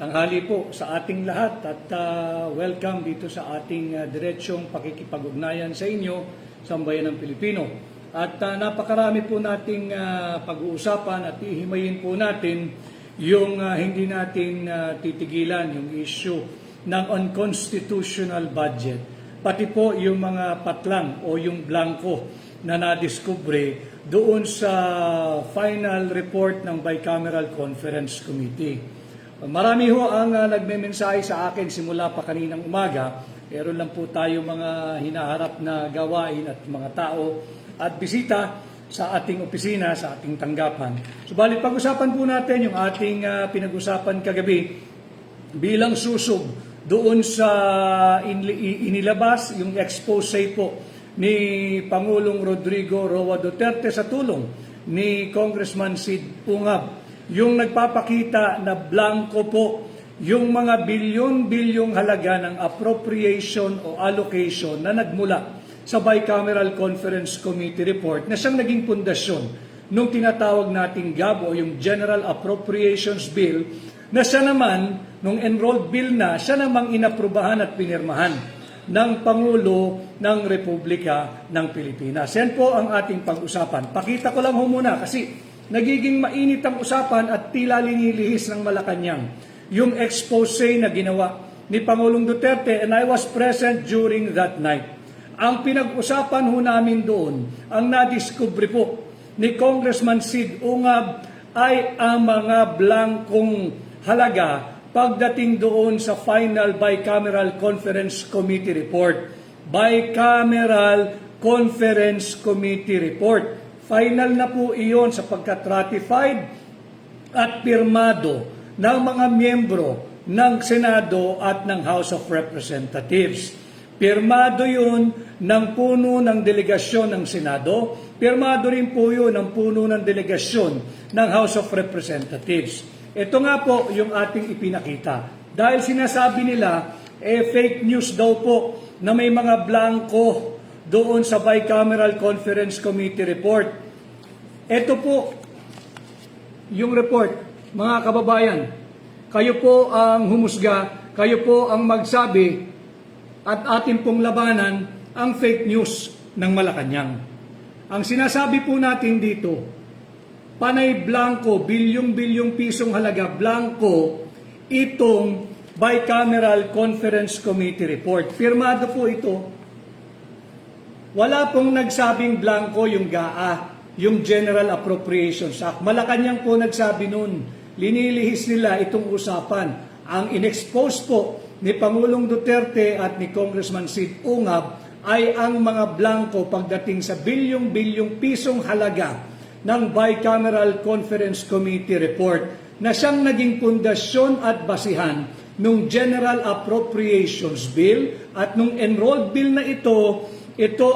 Tanghali po sa ating lahat at welcome dito sa ating diretsyong pakikipag-ugnayan sa inyo sa bayan ng Pilipino. At napakarami po nating pag-uusapan at ihimayin po natin yung hindi natin titigilan, yung issue ng unconstitutional budget. Pati po yung mga patlang o yung blanco na nadiskubre doon sa final report ng Bicameral Conference Committee. Marami ho ang nagmemensahe sa akin simula pa kaninang umaga. Meron lang po tayo mga hinaharap na gawain at mga tao at bisita sa ating opisina, sa ating tanggapan. Subalit pag-usapan po natin yung ating pinag-usapan kagabi bilang susog doon sa inilabas yung expose po ni Pangulong Rodrigo Roa Duterte sa tulong ni Congressman Sid Ungab. Yung nagpapakita na blanco po yung mga bilyon-bilyong halaga ng appropriation o allocation na nagmula sa Bicameral Conference Committee report na siyang naging pundasyon nung tinatawag nating GAB o yung General Appropriations Bill na siya naman, nung enrolled bill na, siya namang inaprubahan at pinirmahan ng Pangulo ng Republika ng Pilipinas. Yan po ang ating pag-usapan. Pakita ko lang ho muna kasi nagiging mainit ang usapan at tila linilihis ng Malacanang yung expose na ginawa ni Pangulong Duterte, and I was present during that night. Ang pinag-usapan ho namin doon, ang nadiskubre po ni Congressman Sid Ungab ay ang mga blankong halaga pagdating doon sa final Bicameral Conference Committee report. Bicameral Conference Committee report. Final na po iyon sapagkat ratified at pirmado ng mga miyembro ng Senado at ng House of Representatives. Pirmado yun ng puno ng delegasyon ng Senado, pirmado rin po yun ng puno ng delegasyon ng House of Representatives. Ito nga po yung ating ipinakita. Dahil sinasabi nila, fake news daw po na may mga blanco doon sa Bicameral Conference Committee report. Ito po yung report, mga kababayan. Kayo po ang humusga, kayo po ang magsabi at atin pong labanan ang fake news ng Malacanang. Ang sinasabi po natin dito, panay blanco, bilyong-bilyong pisong halaga blanco itong Bicameral Conference Committee report. Pirmado po ito. Wala pong nagsabing blanco yung GAA, yung General Appropriations Act. Malacanang po nagsabi nun. Linilihis nila itong usapan. Ang inexpose po ni Pangulong Duterte at ni Congressman Sid Ungab ay ang mga blanco pagdating sa bilyong-bilyong pisong halaga ng Bicameral Conference Committee report na siyang naging pundasyon at basihan nung General Appropriations Bill at nung enrolled bill na ito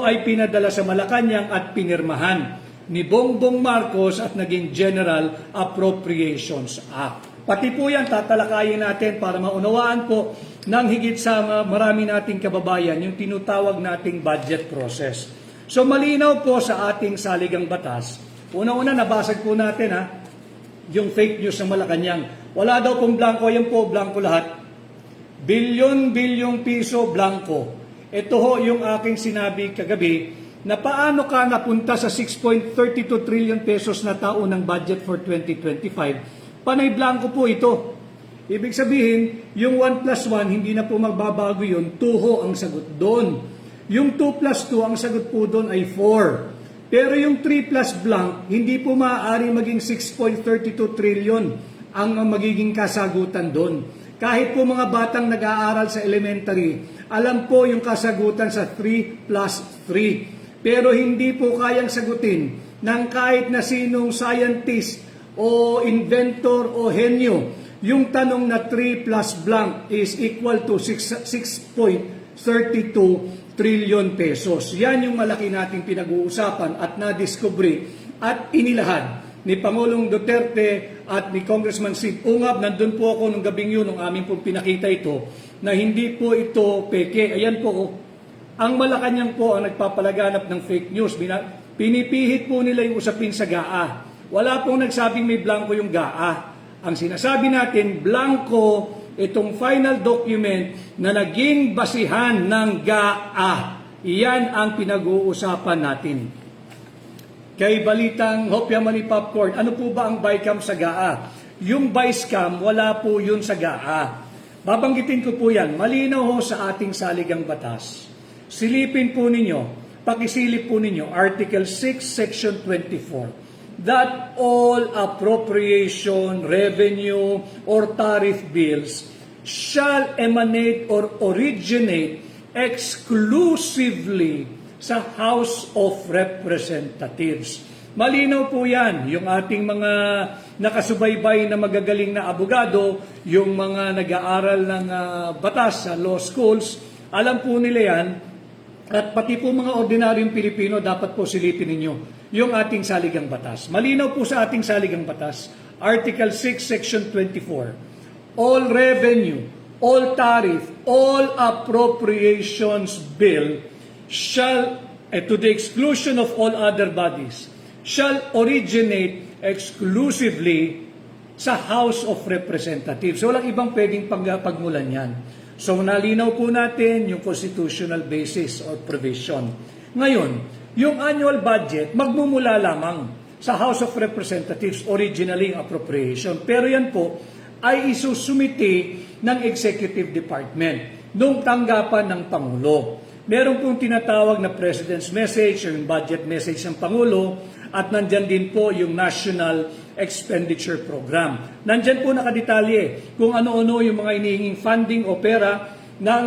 ay pinadala sa Malacanang at pinirmahan ni Bongbong Marcos at naging General Appropriations Act. Pati po yan tatalakayin natin para maunawaan po ng higit sa marami nating kababayan yung tinutawag nating budget process. So malinaw po sa ating saligang batas. Una-una nabasag po natin yung fake news ng Malacanang. Wala daw pong blanco, yan po blanco lahat. Bilyon-bilyong piso blanco. Ito ho yung aking sinabi kagabi na paano ka napunta sa 6.32 trillion pesos na taon ng budget for 2025. Panay blanco po ito. Ibig sabihin, yung 1 plus 1, hindi na po magbabago yun. 2 ho ang sagot doon. Yung 2 plus 2, ang sagot po doon ay 4. Pero yung 3 plus blank, hindi po maaari maging 6.32 trillion ang magiging kasagutan doon. Kahit po mga batang nag-aaral sa elementary, alam po yung kasagutan sa 3 plus 3. Pero hindi po kayang sagutin ng kahit na sinong scientist o inventor o henyo. Yung tanong na 3 plus blank is equal to 6.32 trillion pesos. Yan yung malaki nating pinag-uusapan at nadiskubre at inilahad ni Pangulong Duterte at ni Congressman Sid Ungab. Nandun po ako nung gabing yun, nung amin po pinakita ito, na hindi po ito peke. Ayan po, ang Malacanang po ang nagpapalaganap ng fake news. Pinipihit po nila yung usapin sa GAA. Wala pong nagsabing may blanco yung GAA. Ang sinasabi natin, blanco itong final document na naging basihan ng GAA. Iyan ang pinag-uusapan natin. Kay Balitang Hopya Mani Popcorn, ano po ba ang BICAM sa GAA? Yung BICAM, wala po yun sa GAA. Babanggitin ko po yan, malinaw ho sa ating saligang batas. Silipin po ninyo, pakisilip po ninyo, Article 6, Section 24, that all appropriation, revenue, or tariff bills shall emanate or originate exclusively sa House of Representatives. Malinaw po yan, yung ating mga nakasubaybay na magagaling na abogado, yung mga nag-aaral ng batas sa law schools, alam po nila yan, at pati po mga ordinaryong Pilipino, dapat po silipin ninyo yung ating saligang batas. Malinaw po sa ating saligang batas, Article 6, Section 24, all revenue, all tariff, all appropriations bill shall, to the exclusion of all other bodies, shall originate exclusively sa House of Representatives. So, walang ibang pwedeng pagmulan yan. So, nalinaw po natin yung constitutional basis or provision. Ngayon, yung annual budget, magmumula lamang sa House of Representatives, originally appropriation. Pero yan po ay isusumiti ng Executive Department nung tanggapan ng Pangulo. Meron pong tinatawag na President's Message o yung budget message ng Pangulo at nandyan din po yung National Expenditure Program. Nandyan po nakadetalye kung ano-ano yung mga inihinging funding o pera ng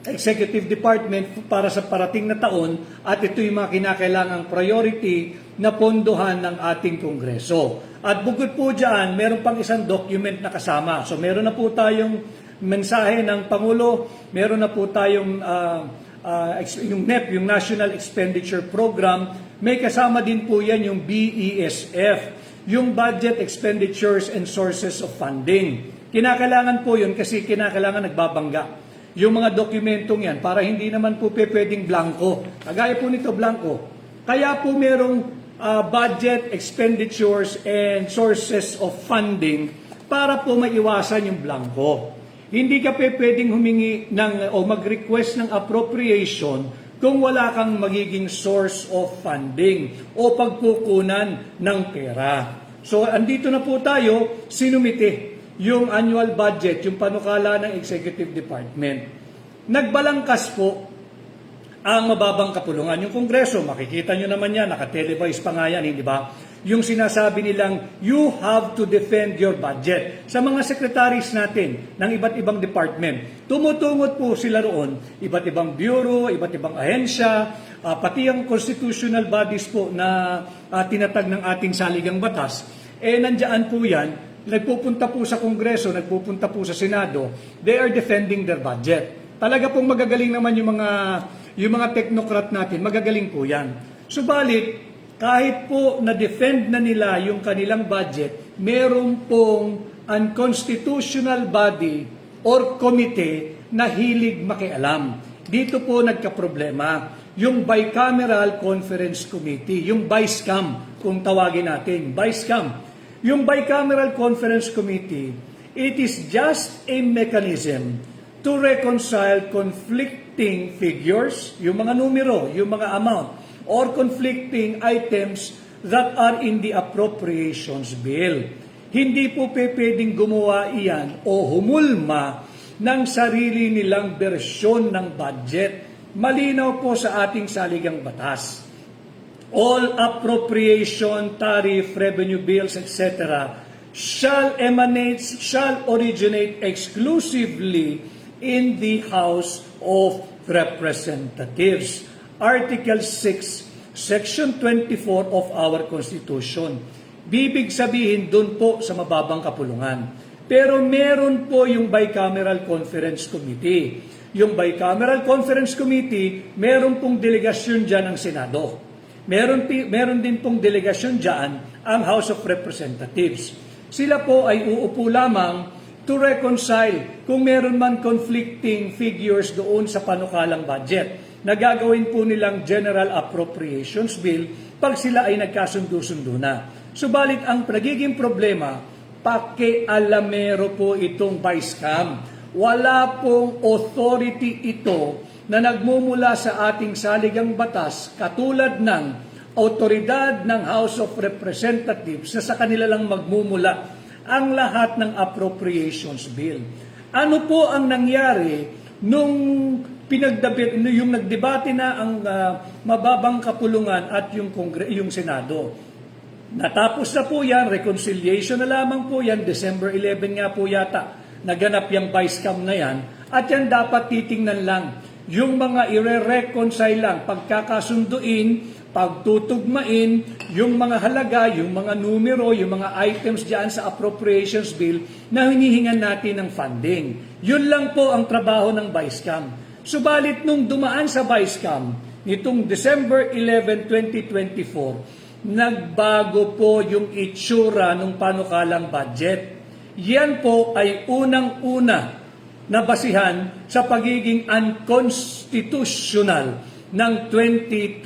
Executive Department para sa parating na taon at ito yung mga kinakailangang priority na pondohan ng ating Kongreso. At bukod po dyan, meron pang isang document na kasama. So meron na po tayong mensahe ng Pangulo, meron na po tayong yung NEP, yung National Expenditure Program, may kasama din po yan yung BESF, yung Budget Expenditures and Sources of Funding. Kinakailangan po yun kasi kinakailangan nagbabangga yung mga dokumentong yan para hindi naman po pwedeng blanco. Kagaya po nito blanco. Kaya po merong budget expenditures and sources of funding para po maiwasan yung blanco. Hindi ka pwedeng humingi o mag-request ng appropriation kung wala kang magiging source of funding o pagkukunan ng pera. So, andito na po tayo, sinumite yung annual budget, yung panukala ng Executive Department. Nagbalangkas po ang mababang kapulungan. Yung Kongreso, makikita nyo naman yan, nakatelevise pa nga yan, hindi ba? Yung sinasabi nilang, you have to defend your budget. Sa mga secretaries natin ng iba't ibang department, tumutungot po sila roon, iba't ibang bureau, iba't ibang ahensya, pati ang constitutional bodies po na tinatag ng ating saligang batas, nandiyan po yan, nagpupunta po sa Kongreso, nagpupunta po sa Senado, they are defending their budget. Talaga pong magagaling naman yung mga technocrat natin, magagaling po yan. Subalit, kahit po na-defend na nila yung kanilang budget, meron pong unconstitutional body or committee na hilig makialam. Dito po nagkaproblema. Yung Bicameral Conference Committee, yung BICAM, kung tawagin natin, BICAM. Yung Bicameral Conference Committee, it is just a mechanism to reconcile conflicting figures, yung mga numero, yung mga amount, or conflicting items that are in the appropriations bill. Hindi po pwedeng gumawa iyan o humulma ng sarili nilang bersyon ng budget. Malinaw po sa ating saligang batas. All appropriation, tariff, revenue bills, etc. shall originate exclusively in the House of Representatives. Article 6, Section 24 of our Constitution. Bibig sabihin dun po sa mababang kapulungan. Pero meron po yung Bicameral Conference Committee. Yung Bicameral Conference Committee, meron pong delegasyon dyan ng Senado. Meron din pong delegasyon dyan ang House of Representatives. Sila po ay uupo lamang to reconcile kung meron man conflicting figures doon sa panukalang budget. Nagagawin po nilang General Appropriations Bill pag sila ay nagkasundo-sundo na. Subalit ang nagiging problema, pakialamero po itong Vice-Cam. Wala pong authority ito na nagmumula sa ating saligang batas katulad ng autoridad ng House of Representatives na sa kanila lang magmumula ang lahat ng appropriations bill. Ano po ang nangyari nung yung nagdebate na ang mababang kapulungan at yung Senado? Natapos na po yan, reconciliation na lamang po yan, December 11 nga po yata, naganap yung Vice-Cam na yan, at yan dapat titingnan lang. Yung mga ire-reconcile lang, pagkakasunduin, pagtutugmain, yung mga halaga, yung mga numero, yung mga items diyan sa appropriations bill na hinihingan natin ng funding. Yun lang po ang trabaho ng Vice-Cam. Subalit nung dumaan sa Vice-Cam, nitong December 11, 2024, nagbago po yung itsura ng panukalang budget. Yan po ay unang-una na basihan sa pagiging unconstitutional ng 2025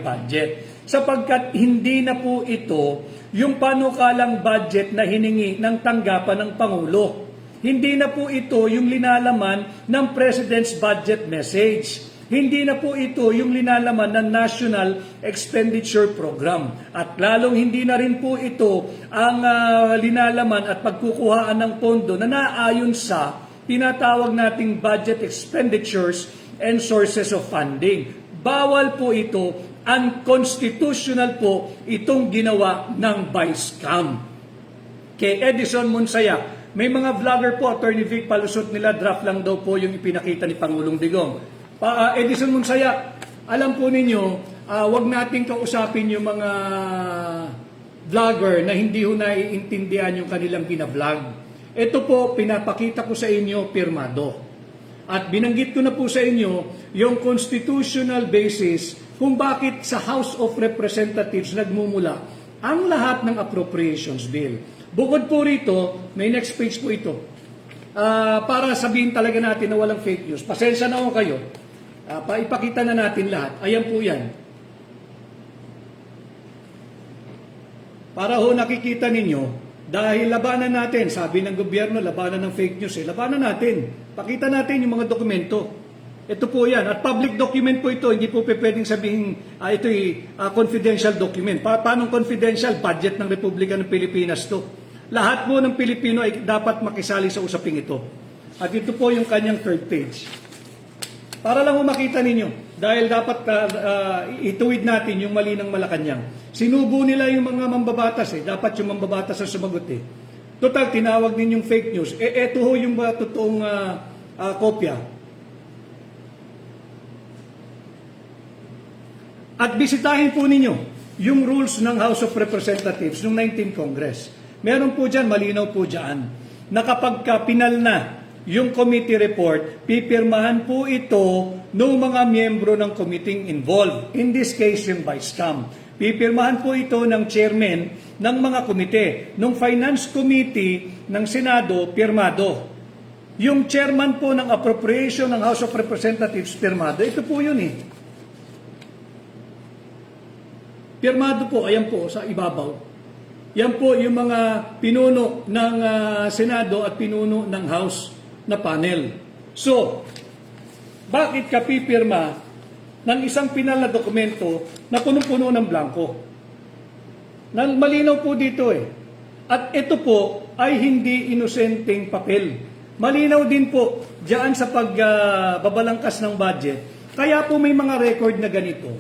budget. Sapagkat hindi na po ito yung panukalang budget na hiningi ng tanggapan ng Pangulo. Hindi na po ito yung linalaman ng President's Budget Message. Hindi na po ito yung linalaman ng National Expenditure Program. At lalong hindi na rin po ito ang linalaman at pagkukuhaan ng pondo na naayon sa tinatawag nating budget expenditures and sources of funding. Bawal po ito, unconstitutional po itong ginawa ng Vice-Cam. Kay Edison Monsaya, may mga vlogger po, Attorney Vic palusot nila, draft lang daw po yung ipinakita ni Pangulong Digong. Edison Monsaya, alam po ninyo, wag nating kausapin yung mga vlogger na hindi ho naiintindihan yung kanilang binablog. Ito po, pinapakita ko sa inyo, pirmado. At binanggit ko na po sa inyo yung constitutional basis kung bakit sa House of Representatives nagmumula ang lahat ng appropriations bill. Bukod po rito, may next page po ito. Para sabihin talaga natin na walang fake news. Pasensya na ho kayo. Ipakita na natin lahat. Ayan po yan. Para ho nakikita ninyo, dahil labanan natin, sabi ng gobyerno, labanan ng fake news, labanan natin. Pakita natin yung mga dokumento. Ito po yan. At public document po ito, hindi po pwedeng sabihin, ito'y confidential document. Paano confidential? Budget ng Republika ng Pilipinas to. Lahat po ng Pilipino ay dapat makisali sa usaping ito. At ito po yung kanyang third page. Para lang makita ninyo, dahil dapat ituwid natin yung mali ng Malacanang. Sinubo nila yung mga mambabatas dapat yung mambabatas ang sumagot Total, tinawag ninyong fake news. Eto ho yung totoong kopya. At bisitahin po ninyo yung rules ng House of Representatives noong 19th Congress. Meron po dyan, malinaw po dyan, na kapag pinal na yung committee report, pipirmahan po ito ng mga miyembro ng committee involved. In this case, yung Vice-Cam. Pipirmahan po ito ng chairman ng mga komite. Nung Finance Committee ng Senado, pirmado. Yung chairman po ng appropriation ng House of Representatives, pirmado. Ito po yun Pirmado po, ayan po, sa ibabaw. Yan po yung mga pinuno ng Senado at pinuno ng House na panel. So, bakit ka pipirma ng isang pinal na dokumento na punong-puno ng blanco? Malinaw po dito At ito po ay hindi inosenteng papel. Malinaw din po diyan sa pagbabalangkas ng budget. Kaya po may mga record na ganito.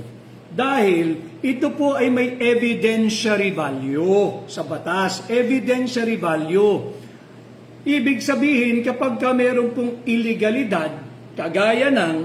Dahil ito po ay may evidentiary value sa batas. Evidentiary value. Ibig sabihin, kapag meron pong illegalidad, kagaya ng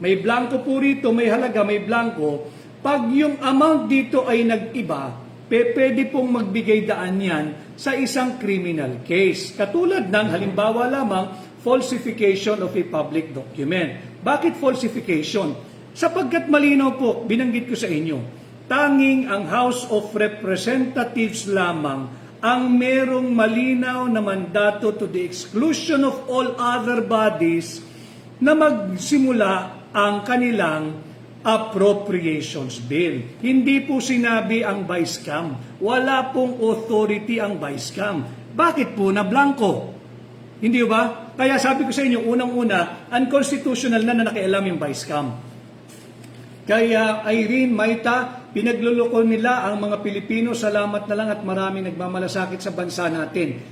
may blanco po rito, may halaga, may blanco, pag yung amount dito ay nag-iba, pwede pong magbigay daan yan sa isang criminal case. Katulad ng halimbawa lamang, falsification of a public document. Bakit falsification? Sapagkat malinaw po, binanggit ko sa inyo, tanging ang House of Representatives lamang ang merong malinaw na mandato to the exclusion of all other bodies na magsimula ang kanilang appropriations bill. Hindi po sinabi ang Vice-Cam. Wala pong authority ang Vice-Cam. Bakit po na blanco? Hindi ba? Kaya sabi ko sa inyo, unang-una, unconstitutional na nakialam yung vice cam. Kaya Irene, Maita, pinagluloko nila ang mga Pilipino. Salamat na lang at maraming nagmamalasakit sa bansa natin.